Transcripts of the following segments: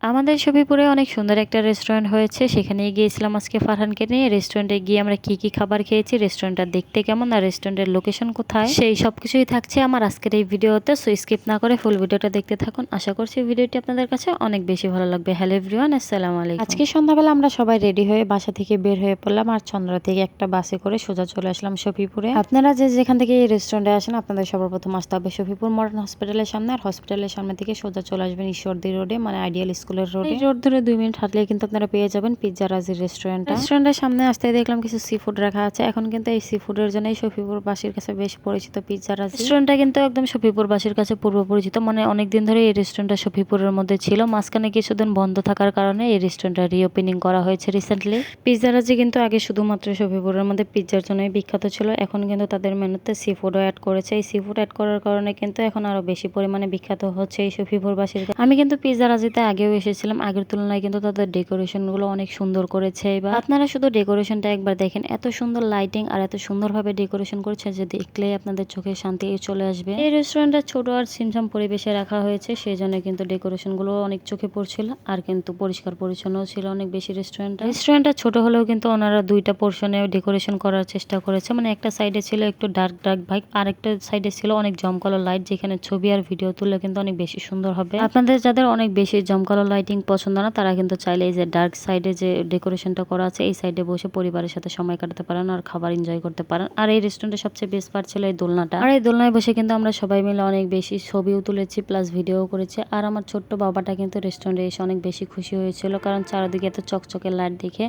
আমাদের শফিপুরে অনেক সুন্দর একটা রেস্টুরেন্ট হয়েছে। সেখানে গিয়েছিলাম আজকে ফারহানকে নিয়ে। রেস্টুরেন্টে গিয়ে আমরা কি কি খাবার খেয়েছি, রেস্টুরেন্টটা দেখতে কেমন, আর রেস্টুরেন্টের লোকেশন কোথায়, সেই সবকিছুই থাকছে আমার আজকের এই ভিডিওতে। সো স্কিপ না করে ফুল ভিডিওটা দেখতে থাকুন। আশা করছি ভিডিওটি আপনাদের কাছে অনেক বেশি ভালো লাগবে। হ্যালো এভরিওয়ান, আসসালামু আলাইকুম। আজকে সন্ধ্যাবেলা আমরা সবাই রেডি হয়ে বাসা থেকে বের হয়ে পড়লাম, আর চন্দ্রা থেকে একটা বাসে করে সোজা চলে আসলাম শফিপুরে। আপনারা যে যেখান থেকে এই রেস্টুরেন্টে আসেন, আপনাদের সবার প্রথম আসতে হবে শফিপুর মডার্ন হসপিটালের সামনে, আর হসপিটালের সামনে থেকে সোজা চলে আসবেন ঈশ্বরদী রোডে, মানে আইডিয়াল স্কুলের রোডে। রোড ধরে 2 মিনিট হাঁটলে কিন্তু আপনারা পেয়ে যাবেন পিৎজা রাজির রেস্টুরেন্টের সামনে আসতে দেখলাম কিছু সি ফুড রাখা আছে। এখন কিন্তু এই সি ফুডের জন্য শফিপুর বাসীর কাছে বেশ পরিচিত পিৎজা রাজি রেস্টুরেন্টটা কিন্তু একদম শফিপুর বাসীর কাছে পূর্ব পরিচিত, মানে অনেকদিন ধরে এই রেস্টুরেন্টটা শফিপুরের মধ্যে ছিল। মাঝখানে কিছুদিন বন্ধ থাকার কারণে এই রেস্টুরেন্টটা রিওপেনিং করা হয়েছে রিসেন্টলি। পিৎজা রাজি কিন্তু আগে শুধুমাত্র শফিপুরের মধ্যে পিৎজার জন্যই বিখ্যাত ছিল, এখন কিন্তু তাদের মেনুতে সি ফুডও অ্যাড করেছে। এই সি ফুড অ্যাড করার কারণে কিন্তু এখন আরো বেশি পরিমাণে বিখ্যাত হচ্ছে এই শফিপুর বাসীর। আমি কিন্তু পিৎজা রাজিতে আগেও এসেছিলাম, আগের তুলনায় কিন্তু তাদের ডেকোরেশন গুলো অনেক সুন্দর করেছে। এবার আপনারা শুধু ডেকোরেশনটা একবার দেখেন, এত সুন্দর লাইটিং আর এত সুন্দরভাবে ডেকোরেশন করেছে যে দেখলেই আপনাদের চোখে শান্তি চলে আসবে। এই রেস্টুরেন্টটা ছোট আর ছিমছাম পরিবেশে রাখা হয়েছে, সেই জন্য কিন্তু ডেকোরেশন গুলো অনেক চোখে পড়ছিল, আর কিন্তু পরিষ্কার পরিচ্ছন্ন ছিল অনেক বেশি। রেস্টুরেন্টটা ছোট হলেও কিন্তু ওনারা 2টা পোর্শনে ডেকোরেশন করার চেষ্টা করেছে, মানে একটা সাইডে ছিল একটু ডার্ক ডার্ক ভাইব, আর একটা সাইডে ছিল অনেক জমকালো লাইট, যেখানে ছবি আর ভিডিও তুললে কিন্তু অনেক বেশি সুন্দর হবে। আপনাদের যাদের অনেক বেশি জমকালো লাইটিং পছন্দ না, তারা কিন্তু চাইলে এই যে ডার্ক সাইডে যে ডেকোরেশনটা করা আছে এই সাইডে বসে পরিবারের সাথে সময় কাটাতে পারেন আর খাবার এনজয় করতে পারেন। আর এই রেস্টুরেন্টের সবচেয়ে বেস্ট পার্ট ছিল এই দোলনাটা, আর এই দোলনায় বসে কিন্তু আমরা সবাই মিলে অনেক বেশি ছবিও তুলেছি প্লাস ভিডিও করেছি। আর আমার ছোট্ট বাবাটা কিন্তু রেস্টুরেন্টে এসে অনেক বেশি খুশি হয়েছিল, কারণ চারিদিকে এত চকচকে লাইট দেখে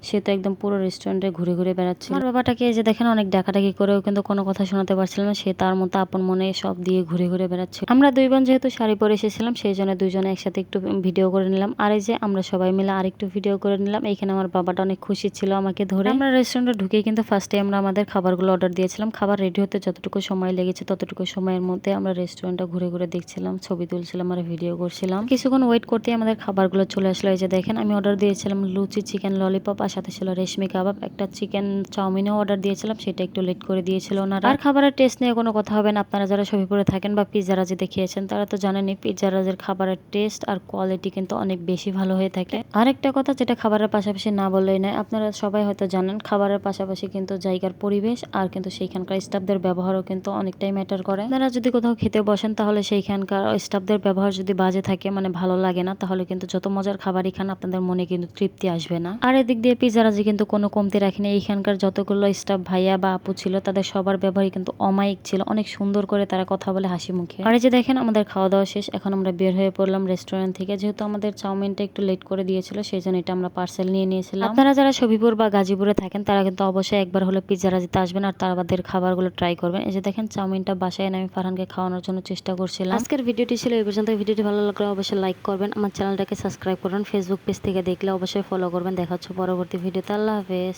সে তো একদম পুরো রেস্টুরেন্টে ঘুরে ঘুরে বেড়াচ্ছে। আমার বাবাটাকে এই যে দেখেন অনেক ডাকাডাকি করেও কিন্তু কোনো কথা শোনাতে পারছিল না, সে তার মতো আপন মনে সব দিয়ে ঘুরে ঘুরে বেড়াচ্ছে। আমরা 2 বোন যেহেতু শাড়ি পরে এসেছিলাম, সেই জন্য দুজনে একসাথে একটু ভিডিও করে নিলাম, আর এই যে আমরা সবাই মিলে আরেকটু ভিডিও করে নিলাম। এইখানে আমার বাবাটা অনেক খুশি ছিল আমাকে ধরে। আমরা রেস্টুরেন্টে ঢুকে কিন্তু ফার্স্টে আমরা আমাদের খাবারগুলো অর্ডার দিয়েছিলাম। খাবার রেডি হতে যতটুকু সময় লেগেছে ততটুকু সময়ের মধ্যে আমরা রেস্টুরেন্টটা ঘুরে ঘুরে দেখছিলাম, ছবি তুলছিলাম আর ভিডিও করছিলাম। কিছুক্ষণ ওয়েট করতে আমাদের খাবারগুলো চলে আসলো। এই যে দেখেন আমি অর্ডার দিয়েছিলাম লুচি, চিকেন ললিপপ, আর সাথে ছিল রেশমি কাবাব, একটা চিকেন চাউমিনও অর্ডার দিয়েছিলাম, সেটা একটু লেট করে দিয়েছিল ওনারা। আর খাবারের টেস্ট নিয়ে কোনো কথা হবে না, আপনারা যারা শফিপুরে থাকেন বা পিৎজা রাজিতে খেয়েছেন তারা তো জানেনই পিৎজা রাজের খাবারের টেস্ট আর কোয়ালিটি কিন্তু অনেক বেশি ভালো হয়ে থাকে। আরেকটা কথা যেটা খাবারের পাশাপাশি না বললেই নয়, আপনারা সবাই হয়তো জানেন খাবারের পাশাপাশি কিন্তু জায়গার পরিবেশ আর কিন্তু সেইখানকার স্টাফদের ব্যবহারও কিন্তু অনেকটাই ম্যাটার করে। আপনারা যদি কোথাও খেতে বসেন তাহলে সেইখানকার স্টাফদের ব্যবহার যদি বাজে থাকে, মানে ভালো লাগে না, তাহলে কিন্তু যত মজার খাবারই খান আপনাদের মনে কিন্তু তৃপ্তি আসবে না। আর এদিক দিয়ে পিৎজা রাজি কিন্তু কোনো কমতি রাখেনি। এইখানকার যতগুলো স্টাফ ভাইয়া বা আপু ছিল তাদের সবার ব্যবহারই কিন্তু অমায়িক ছিল, অনেক সুন্দর করে তারা কথা বলে হাসি মুখে। আর এই যে দেখেন আমাদের খাওয়া দাওয়া শেষ, এখন আমরা বের হয়ে পড়লাম রেস্টুরেন্ট থেকে। যেহেতু আমাদের চাউমিনটা একটু লেট করে দিয়েছিল, সেই জন্য এটা আমরা পার্সেল নিয়ে নিয়েছিলাম। আপনারা যারা শফিপুর বা গাজীপুরে থাকেন তারা কিন্তু অবশ্যই একবার হলে পিৎজা রাজিতে আসবেন আর তাদের খাবারগুলো ট্রাই করবেন। এই যে দেখেন চাউমিনটা বাসায় এনে আমি ফারহানকে খাওয়ানোর জন্য চেষ্টা করছিলাম। আজকের ভিডিওটি ছিল এই পর্যন্ত। ভিডিওটি ভালো লাগলে অবশ্যই লাইক করবেন, আমার চ্যানেলটাকে সাবস্ক্রাইব করবেন, ফেসবুক পেজ থেকে দেখলে অবশ্যই ফলো করবেন। দেখা হচ্ছে পরবর্তী ভিডিওতে। আল্লাহ হাফেজ।